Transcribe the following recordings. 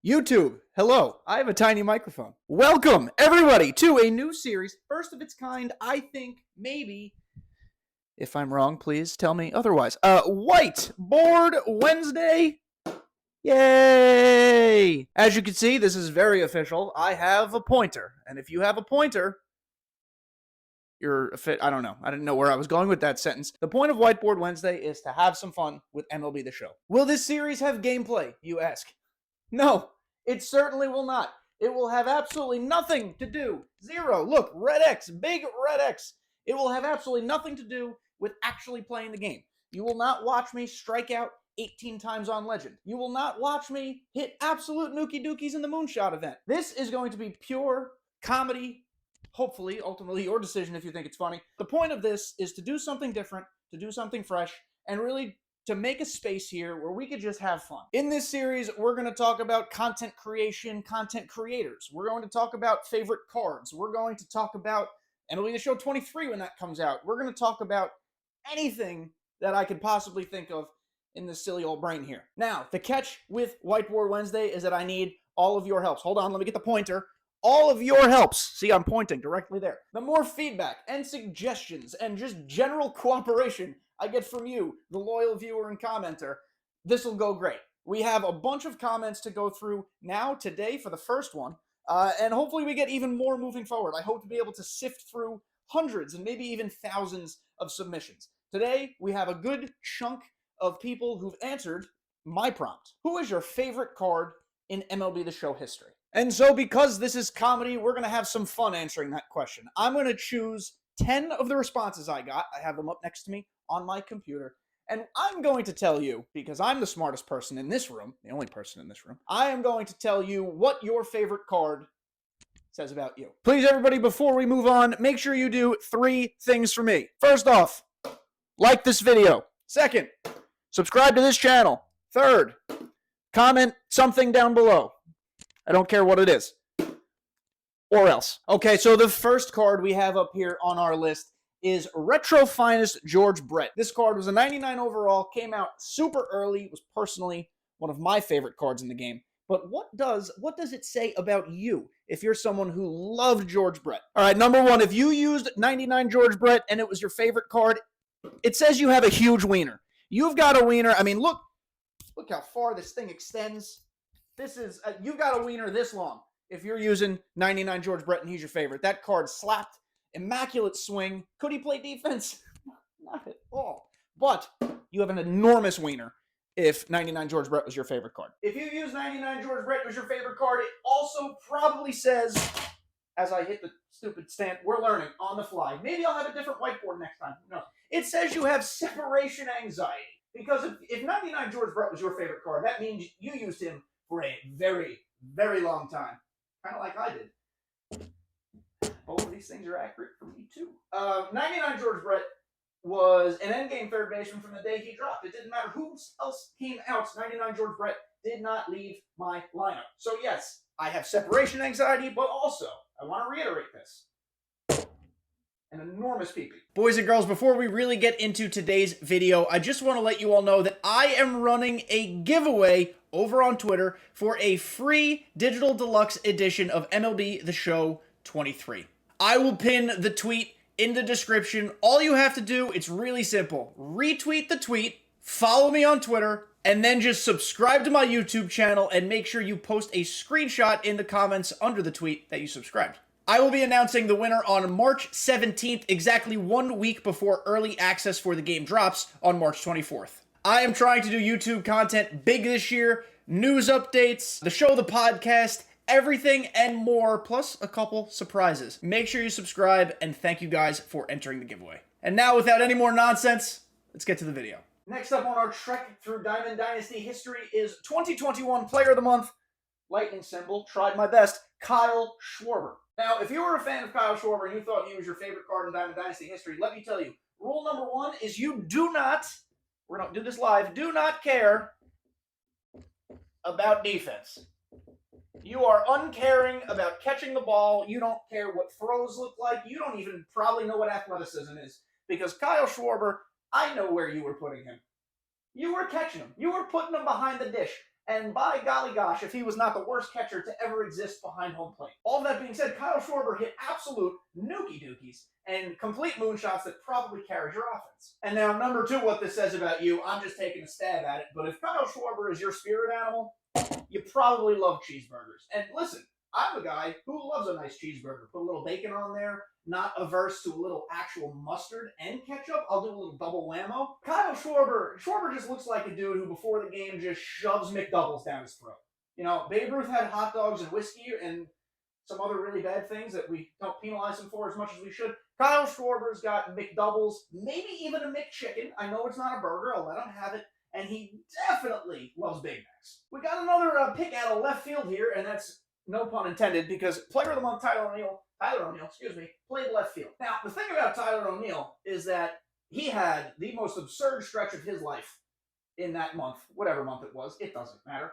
YouTube, hello. I have a tiny microphone. Welcome, everybody, to a new series, first of its kind, I think, maybe. If I'm wrong, please tell me otherwise. Whiteboard Wednesday. Yay! As you can see, this is very official. I have a pointer, and if you have a pointer, you're a fit. I don't know. I didn't know where I was going with that sentence. The point of Whiteboard Wednesday is to have some fun with MLB The Show. Will this series have gameplay, you ask? No, it certainly will not. It will have absolutely nothing to do. Zero. Look, red X, big red X. It will have absolutely nothing to do with actually playing the game. You will not watch me strike out 18 times on Legend. You will not watch me hit absolute nookie dookies in the Moonshot event. This is going to be pure comedy. Hopefully, ultimately, your decision if you think it's funny. The point of this is to do something different, to do something fresh, and really to make a space here where we could just have fun. In this series, we're going to talk about content creation, content creators. We're going to talk about favorite cards. We're going to talk about MLB The Show 23 when that comes out. We're going to talk about anything that I could possibly think of in this silly old brain here. Now, the catch with Whiteboard Wednesday is that I need all of your helps. Hold on, let me get the pointer. All of your helps. See, I'm pointing directly there. The more feedback and suggestions and just general cooperation I get from you, the loyal viewer and commenter, this will go great. We have a bunch of comments to go through now, today, for the first one, and hopefully we get even more moving forward. I hope to be able to sift through hundreds and maybe even thousands of submissions. Today, we have a good chunk of people who've answered my prompt. Who is your favorite card in MLB The Show history? And so because this is comedy, we're going to have some fun answering that question. I'm going to choose 10 of the responses I got. I have them up next to me on my computer. And I'm going to tell you, because I'm the smartest person in this room, the only person in this room, I am going to tell you what your favorite card says about you. Please, everybody, before we move on, make sure you do 3 things for me. First off, like this video. Second, subscribe to this channel. Third, comment something down below. I don't care what it is. Or else. Okay, so the first card we have up here on our list is Retro Finest George Brett. This card was a 99 overall, came out super early, was personally one of my favorite cards in the game. But what does it say about you if you're someone who loved George Brett? All right, number one, if you used 99 George Brett and it was your favorite card, it says you have a huge wiener. You've got a wiener. I mean, look how far this thing extends. This is, you've got a wiener this long if you're using 99 George Brett and he's your favorite. That card slapped, immaculate swing. Could he play defense? Not at all. But you have an enormous wiener if 99 George Brett was your favorite card. If you use 99 George Brett was your favorite card, it also probably says, as I hit the stupid stand, we're learning on the fly. Maybe I'll have a different whiteboard next time. No. It says you have separation anxiety. Because if 99 George Brett was your favorite card, that means you used him for a very, very long time. Kind of like I did. Both of these things are accurate for me, too. 99 George Brett was an endgame third baseman from the day he dropped. It didn't matter who else came out. 99 George Brett did not leave my lineup. So, yes, I have separation anxiety, but also, I want to reiterate this. An enormous pee-pee. Boys and girls, before we really get into today's video, I just want to let you all know that I am running a giveaway over on Twitter for a free digital deluxe edition of MLB The Show 23. I will pin the tweet in the description. All you have to do, it's really simple. Retweet the tweet, follow me on Twitter, and then just subscribe to my YouTube channel and make sure you post a screenshot in the comments under the tweet that you subscribed. I will be announcing the winner on March 17th, exactly 1 week before early access for the game drops on March 24th. I am trying to do YouTube content big this year, news updates, the show, the podcast, everything and more, plus a couple surprises. Make sure you subscribe, and thank you guys for entering the giveaway. And now, without any more nonsense, let's get to the video. Next up on our trek through Diamond Dynasty history is 2021 Player of the Month, lightning symbol, tried my best, Kyle Schwarber. Now, if you were a fan of Kyle Schwarber and you thought he was your favorite card in Diamond Dynasty history, let me tell you, rule number 1 is you do not, we're going to do this live, do not care about defense. You are uncaring about catching the ball. You don't care what throws look like. You don't even probably know what athleticism is. Because Kyle Schwarber, I know where you were putting him. You were catching him. You were putting him behind the dish. And by golly gosh, if he was not the worst catcher to ever exist behind home plate. All of that being said, Kyle Schwarber hit absolute nookie dookies and complete moonshots that probably carried your offense. And now, number two, what this says about you, I'm just taking a stab at it, but if Kyle Schwarber is your spirit animal, you probably love cheeseburgers. And listen, I'm a guy who loves a nice cheeseburger. Put a little bacon on there, not averse to a little actual mustard and ketchup. I'll do a little double whammo. Kyle Schwarber just looks like a dude who before the game just shoves McDoubles down his throat. You know, Babe Ruth had hot dogs and whiskey and some other really bad things that we don't penalize him for as much as we should. Kyle Schwarber's got McDoubles, maybe even a McChicken. I know it's not a burger. I'll let him have it. And he definitely loves Big Macs. We got another pick out of left field here, and that's no pun intended, because Player of the Month Tyler O'Neill, played left field. Now, the thing about Tyler O'Neill is that he had the most absurd stretch of his life in that month, whatever month it was. It doesn't matter.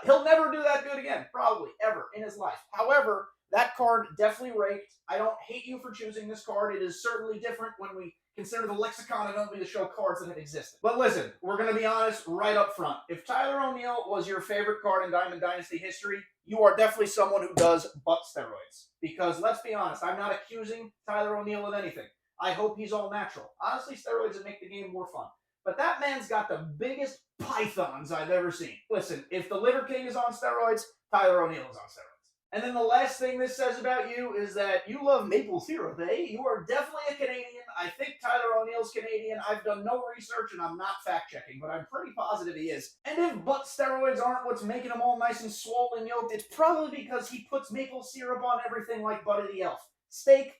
He'll never do that good again, probably, ever in his life. However, that card definitely raked. I don't hate you for choosing this card. It is certainly different when we consider the lexicon and only to show cards that have existed. But listen, we're going to be honest right up front. If Tyler O'Neill was your favorite card in Diamond Dynasty history, you are definitely someone who does butt steroids. Because let's be honest, I'm not accusing Tyler O'Neill of anything. I hope he's all natural. Honestly, steroids would make the game more fun. But that man's got the biggest pythons I've ever seen. Listen, if the Liver King is on steroids, Tyler O'Neill is on steroids. And then the last thing this says about you is that you love maple syrup, eh? You are definitely a Canadian. I think Tyler O'Neill's Canadian. I've done no research and I'm not fact-checking, but I'm pretty positive he is. And if butt steroids aren't what's making him all nice and swollen yoked, it's probably because he puts maple syrup on everything like Buddy the Elf. Steak,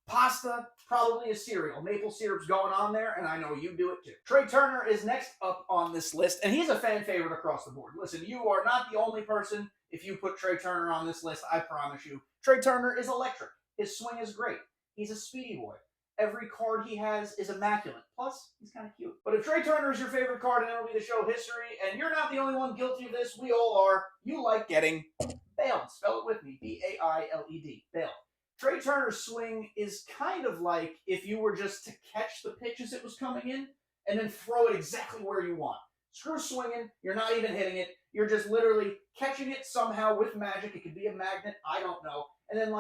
pasta, probably a cereal. Maple syrup's going on there, and I know you do it too. Trey Turner is next up on this list, and he's a fan favorite across the board. Listen, you are not the only person. If you put Trey Turner on this list, I promise you, Trey Turner is electric. His swing is great. He's a speedy boy. Every card he has is immaculate. Plus, he's kind of cute. But if Trey Turner is your favorite card in MLB The Show history, and you're not the only one guilty of this, we all are, you like getting bailed. Spell it with me. B-A-I-L-E-D. Bailed. Trey Turner's swing is kind of like if you were just to catch the pitch as it was coming in and then throw it exactly where you want. Screw swinging. You're not even hitting it. You're just literally catching it somehow with magic. It could be a magnet. I don't know. And then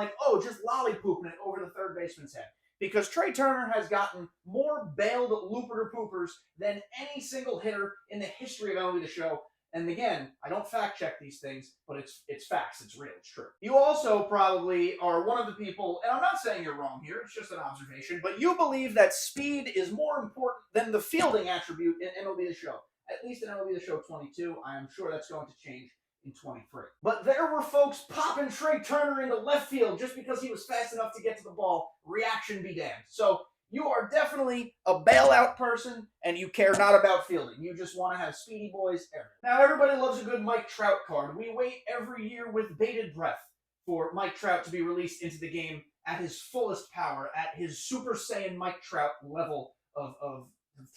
just lollypooping it over the third baseman's head. Because Trey Turner has gotten more bailed looper poopers than any single hitter in the history of MLB The Show. And again, I don't fact check these things, but it's facts. It's real. It's true. You also probably are one of the people, and I'm not saying you're wrong here, it's just an observation, but you believe that speed is more important than the fielding attribute in MLB The Show. At least in MLB The Show 22, I am sure that's going to change in 23. But there were folks popping Trey Turner into left field just because he was fast enough to get to the ball. Reaction be damned. So you are definitely a bailout person, and you care not about fielding. You just want to have speedy boys everywhere. Now, everybody loves a good Mike Trout card. We wait every year with bated breath for Mike Trout to be released into the game at his fullest power, at his Super Saiyan Mike Trout level of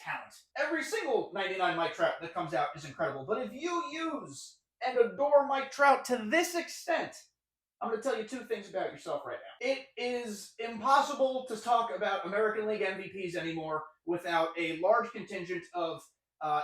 talent. Every single 99 Mike Trout that comes out is incredible. But if you use and adore Mike Trout to this extent, I'm going to tell you two things about yourself right now. It is impossible to talk about American League MVPs anymore without a large contingent of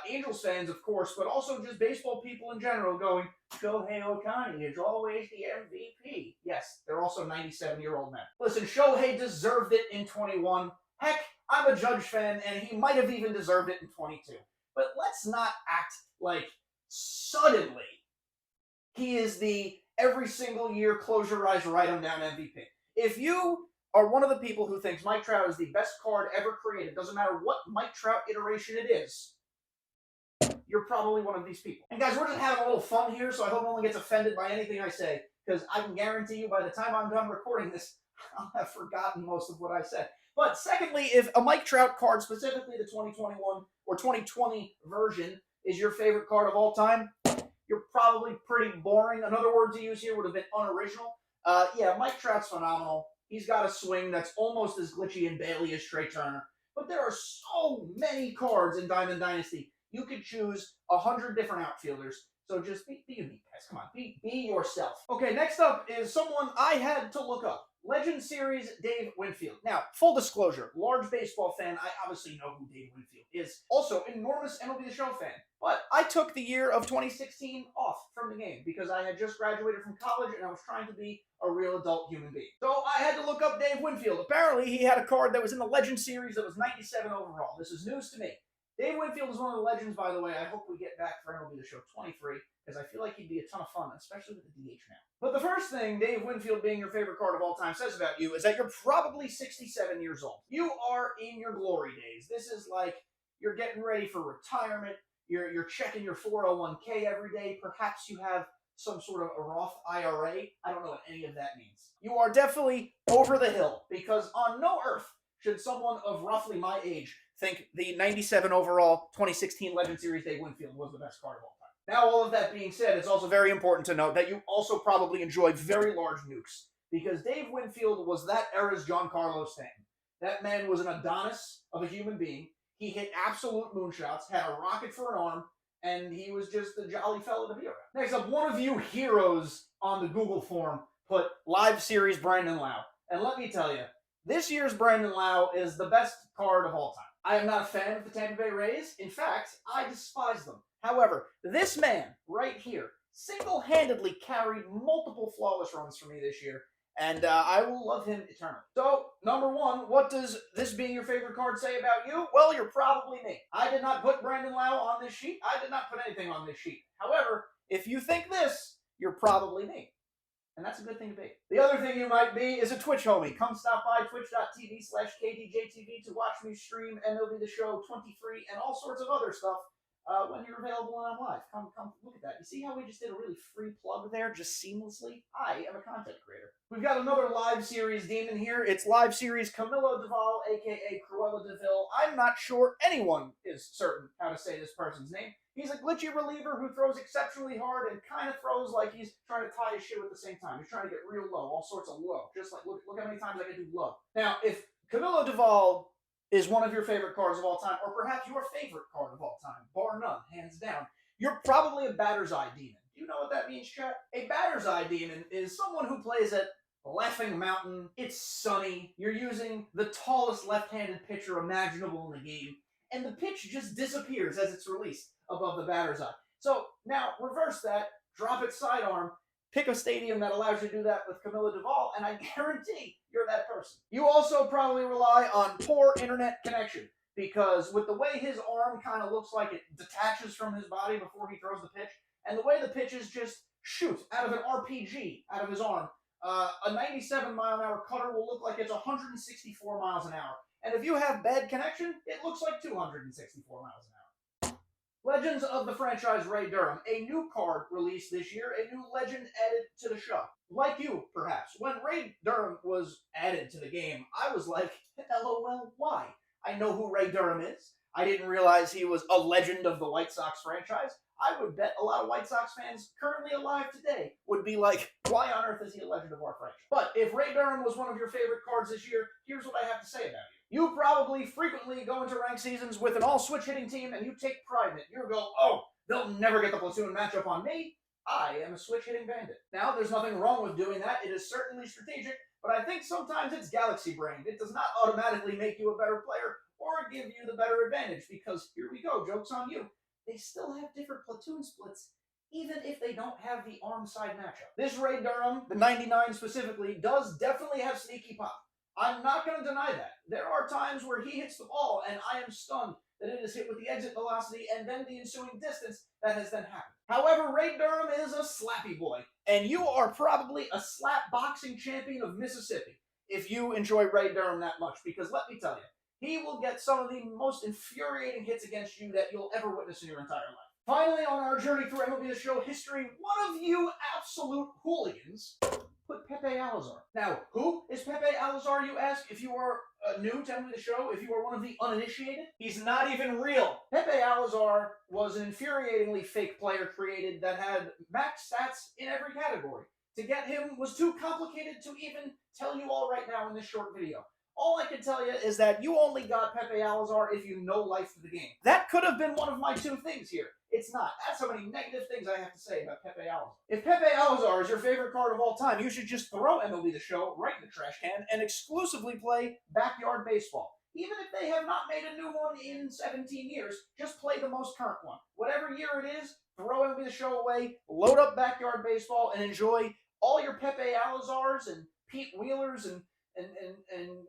Angels fans, of course, but also just baseball people in general going, Shohei Ohtani is always the MVP. Yes, they're also 97-year-old men. Listen, Shohei deserved it in 21. Heck, I'm a Judge fan, and he might have even deserved it in 22. But let's not act like suddenly he is the every single year, close your eyes, write him down MVP. If you are one of the people who thinks Mike Trout is the best card ever created, doesn't matter what Mike Trout iteration it is, you're probably one of these people. And guys, we're just having a little fun here, so I hope no one gets offended by anything I say, because I can guarantee you by the time I'm done recording this, I'll have forgotten most of what I said. But secondly, if a Mike Trout card, specifically the 2021 or 2020 version, is your favorite card of all time, you're probably pretty boring. Another word to use here would have been unoriginal. Yeah, Mike Trout's phenomenal. He's got a swing that's almost as glitchy and Bailey as Trey Turner. But there are so many cards in Diamond Dynasty. You could choose 100 different outfielders. So just be unique, guys. Come on, be yourself. Okay, next up is someone I had to look up. Legend Series Dave Winfield. Now, full disclosure, large baseball fan, I obviously know who Dave Winfield is. Also, enormous MLB The Show fan. But I took the year of 2016 off from the game because I had just graduated from college and I was trying to be a real adult human being. So I had to look up Dave Winfield. Apparently, he had a card that was in the Legend Series that was 97 overall. This is news to me. Dave Winfield is one of the legends, by the way. I hope we get back for MLB The Show 23, because I feel like he'd be a ton of fun, especially with the DH now. But the first thing Dave Winfield being your favorite card of all time says about you is that you're probably 67 years old. You are in your glory days. This is like you're getting ready for retirement. You're checking your 401k every day. Perhaps you have some sort of a Roth IRA. I don't know what any of that means. You are definitely over the hill, because on no earth should someone of roughly my age think the 97 overall 2016 Legend Series Dave Winfield was the best card of all time. Now, all of that being said, it's also very important to note that you also probably enjoy very large nukes, because Dave Winfield was that era's Giancarlo Stanton. That man was an Adonis of a human being. He hit absolute moonshots, had a rocket for an arm, and he was just a jolly fella to be around. Next up, one of you heroes on the Google form put Live Series Brandon Lau. And let me tell you, this year's Brandon Lau is the best card of all time. I am not a fan of the Tampa Bay Rays. In fact, I despise them. However, this man right here single-handedly carried multiple flawless runs for me this year, and I will love him eternally. So, number one, what does this being your favorite card say about you? Well, you're probably me. I did not put Brandon Lau on this sheet. I did not put anything on this sheet. However, if you think this, you're probably me. And that's a good thing to be. The other thing you might be is a Twitch homie. Come stop by twitch.tv/kdjTV to watch me stream MLB The Show 23 and all sorts of other stuff when you're available and I'm live. Come look at that. You see how we just did a really free plug there, just seamlessly? I am a content creator. We've got another live series demon here. It's live series Camilo Duvall, a.k.a. Cruella DeVille. I'm not sure anyone is certain how to say this person's name. He's a glitchy reliever who throws exceptionally hard and kind of throws like he's trying to tie his shit at the same time. He's trying to get real low, all sorts of low. Just like, look how many times I can do low. Now, if Camilo Duvall is one of your favorite cards of all time, or perhaps your favorite card of all time, bar none, hands down, you're probably a batter's eye demon. Do you know what that means, chat? A batter's eye demon is someone who plays at Laughing Mountain. It's sunny. You're using the tallest left-handed pitcher imaginable in the game, and the pitch just disappears as it's released above the batter's eye. So now reverse that, drop it sidearm, pick a stadium that allows you to do that with Camilo Duvall, and I guarantee you're that person. You also probably rely on poor internet connection, because with the way his arm kind of looks like it detaches from his body before he throws the pitch, and the way the pitches just shoot out of an RPG out of his arm, a 97-mile-an-hour cutter will look like it's 164 miles an hour. And if you have bad connection, it looks like 264 miles an hour. Legends of the franchise Ray Durham. A new card released this year, a new legend added to the show. Like you, perhaps. When Ray Durham was added to the game, I was like, LOL, why? I know who Ray Durham is. I didn't realize he was a legend of the White Sox franchise. I would bet a lot of White Sox fans currently alive today would be like, why on earth is he a legend of our franchise? But if Ray Durham was one of your favorite cards this year, here's what I have to say about you. You probably frequently go into ranked seasons with an all-switch hitting team and you take pride in it. You go, oh, they'll never get the platoon matchup on me. I am a switch hitting bandit. Now, there's nothing wrong with doing that. It is certainly strategic, but I think sometimes it's galaxy brained. It does not automatically make you a better player or give you the better advantage, because here we go, joke's on you. They still have different platoon splits, even if they don't have the arm side matchup. This Ray Durham, the 99 specifically, does definitely have sneaky pop. I'm not going to deny that. There are times where he hits the ball, and I am stunned that it is hit with the exit velocity and then the ensuing distance that has then happened. However, Ray Durham is a slappy boy, and you are probably a slap boxing champion of Mississippi if you enjoy Ray Durham that much, because let me tell you, he will get some of the most infuriating hits against you that you'll ever witness in your entire life. Finally, on our journey through MLB The Show history, one of you absolute hooligans put Pepe Alazar. Now, who is Pepe Alazar, you ask, if you are new to MLB The Show, if you are one of the uninitiated? He's not even real. Pepe Alazar was an infuriatingly fake player created that had max stats in every category. To get him was too complicated to even tell you all right now in this short video. All I can tell you is that you only got Pepe Alazar if you know life of the game. That could have been one of my two things here. It's not. That's how many negative things I have to say about Pepe Alazar. If Pepe Alazar is your favorite card of all time, you should just throw MLB The Show right in the trash can and exclusively play Backyard Baseball. Even if they have not made a new one in 17 years, just play the most current one. Whatever year it is, throw MLB The Show away, load up Backyard Baseball, and enjoy all your Pepe Alazars and Pete Wheelers and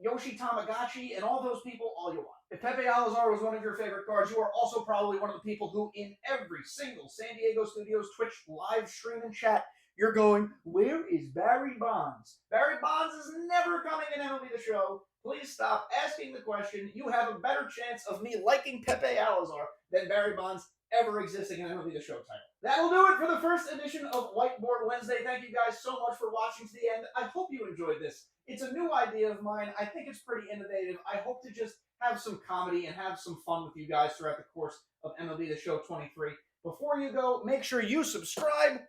Yoshi Tamagotchi and all those people all you want. If Pepe Alazar was one of your favorite cards, you are also probably one of the people who, in every single San Diego Studios Twitch live stream and chat, you're going, where is Barry Bonds? Barry Bonds is never coming in MLB The Show. Please stop asking the question. You have a better chance of me liking Pepe Alazar than Barry Bonds ever existing in MLB The Show title. That'll do it for the first edition of Whiteboard Wednesday. Thank you guys so much for watching to the end. I hope you enjoyed this. It's a new idea of mine. I think it's pretty innovative. I hope to just have some comedy and have some fun with you guys throughout the course of MLB The Show 23. Before you go, make sure you subscribe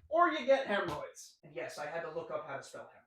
or you get hemorrhoids. And yes, I had to look up how to spell hemorrhoids.